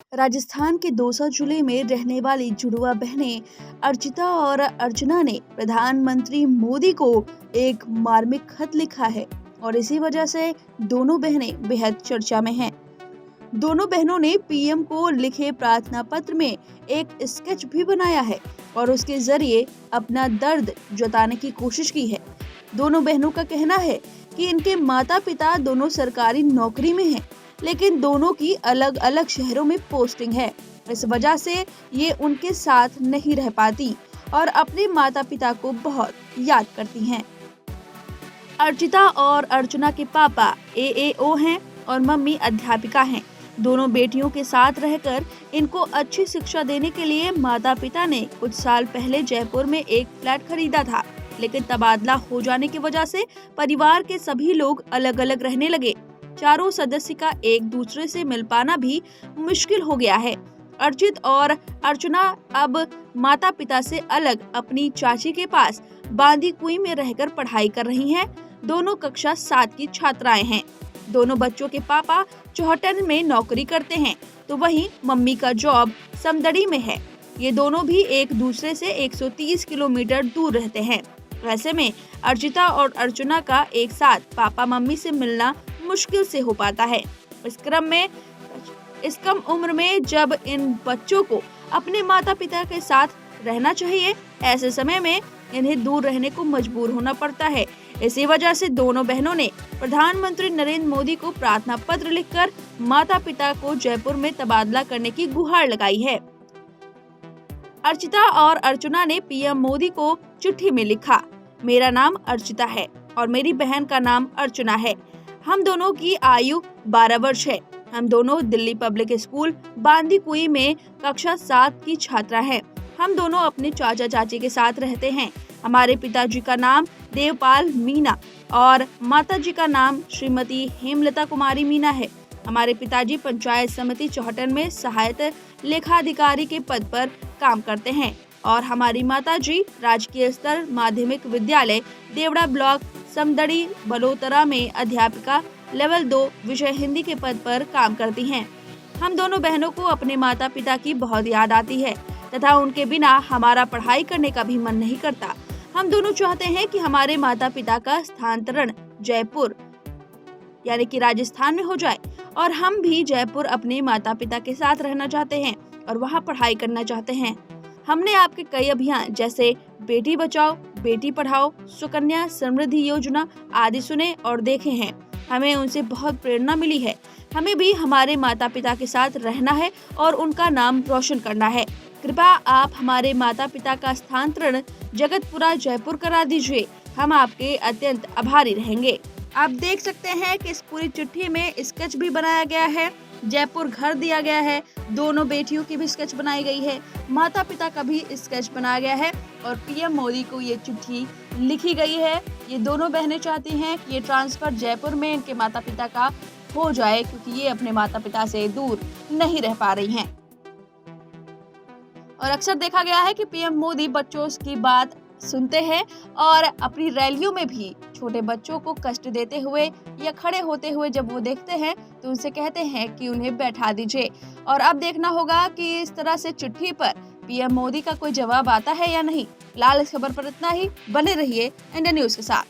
राजस्थान के दौसा जिले में रहने वाली जुड़वा बहनें अर्चिता और अर्चना ने प्रधानमंत्री मोदी को एक मार्मिक खत लिखा है और इसी वजह से दोनों बहनें बेहद चर्चा में हैं। दोनों बहनों ने पीएम को लिखे प्रार्थना पत्र में एक स्केच भी बनाया है और उसके जरिए अपना दर्द जताने की कोशिश की है। दोनों बहनों का कहना है कि इनके माता पिता दोनों सरकारी नौकरी में हैं, लेकिन दोनों की अलग अलग शहरों में पोस्टिंग है। इस वजह से ये उनके साथ नहीं रह पाती और अपने माता पिता को बहुत याद करती हैं। अर्चिता और अर्चना के पापा एएओ हैं और मम्मी अध्यापिका हैं। दोनों बेटियों के साथ रहकर इनको अच्छी शिक्षा देने के लिए माता पिता ने कुछ साल पहले जयपुर में एक फ्लैट खरीदा था, लेकिन तबादला हो जाने की वजह से परिवार के सभी लोग अलग अलग रहने लगे। चारों सदस्य का एक दूसरे से मिल पाना भी मुश्किल हो गया है। अर्चित और अर्चना अब माता पिता से अलग अपनी चाची के पास बांदी कुई में रहकर पढ़ाई कर रही हैं। दोनों कक्षा 7 की छात्राएं हैं। दोनों बच्चों के पापा चौहटन में नौकरी करते हैं, तो वहीं मम्मी का जॉब समदड़ी में है। ये दोनों भी एक दूसरे से 130 किलोमीटर दूर रहते हैं। ऐसे में अर्चिता और अर्चना का एक साथ पापा मम्मी से मिलना मुश्किल से हो पाता है। इस कम उम्र में जब इन बच्चों को अपने माता पिता के साथ रहना चाहिए, ऐसे समय में इन्हें दूर रहने को मजबूर होना पड़ता है। इसी वजह से दोनों बहनों ने प्रधानमंत्री नरेंद्र मोदी को प्रार्थना पत्र लिखकर माता पिता को जयपुर में तबादला करने की गुहार लगाई है। अर्चिता और अर्चना ने पीएम मोदी को चिट्ठी में लिखा, मेरा नाम अर्चिता है और मेरी बहन का नाम अर्चना है। हम दोनों की आयु 12 वर्ष है। हम दोनों दिल्ली पब्लिक स्कूल बांदी कुई में कक्षा 7 की छात्रा हैं। हम दोनों अपने चाचा चाची के साथ रहते हैं। हमारे पिताजी का नाम देवपाल मीना और माताजी का नाम श्रीमती हेमलता कुमारी मीना है। हमारे पिताजी पंचायत समिति चौहटन में सहायक लेखाधिकारी के पद पर काम करते हैं और हमारी माताजी राजकीय स्तर माध्यमिक विद्यालय देवड़ा ब्लॉक समदड़ी बलोतरा में अध्यापिका लेवल 2 विषय हिंदी के पद पर काम करती हैं। हम दोनों बहनों को अपने माता पिता की बहुत याद आती है तथा उनके बिना हमारा पढ़ाई करने का भी मन नहीं करता। हम दोनों चाहते हैं कि हमारे माता पिता का स्थानांतरण जयपुर यानी कि राजस्थान में हो जाए और हम भी जयपुर अपने माता पिता के साथ रहना चाहते हैं और वहाँ पढ़ाई करना चाहते हैं। हमने आपके कई अभियान जैसे बेटी बचाओ, बेटी पढ़ाओ, सुकन्या समृद्धि योजना आदि सुने और देखे हैं। हमें उनसे बहुत प्रेरणा मिली है। हमें भी हमारे माता पिता के साथ रहना है और उनका नाम रोशन करना है। कृपया आप हमारे माता पिता का स्थानांतरण जगतपुरा जयपुर करा दीजिए। हम आपके अत्यंत आभारी रहेंगे। आप देख सकते हैं कि इस पूरी चिट्ठी में स्केच भी बनाया गया है, जयपुर घर दिया गया है, दोनों बेटियों की भी स्केच बनाई गई है, माता पिता का भी स्केच बनाया गया है और पीएम मोदी को ये चिट्ठी लिखी गई है। ये दोनों बहनें चाहती हैं कि ये ट्रांसफर जयपुर में इनके माता पिता का हो जाए, क्योंकि ये अपने माता पिता से दूर नहीं रह पा रही हैं। और अक्सर देखा गया है कि पीएम मोदी बच्चों की बात सुनते हैं और अपनी रैलियों में भी छोटे बच्चों को कष्ट देते हुए या खड़े होते हुए जब वो देखते हैं तो उनसे कहते हैं कि उन्हें बैठा दीजिए। और अब देखना होगा कि इस तरह से चिट्ठी पर पीएम मोदी का कोई जवाब आता है या नहीं। फिलहाल इस खबर पर इतना ही। बने रहिए इंडिया न्यूज के साथ।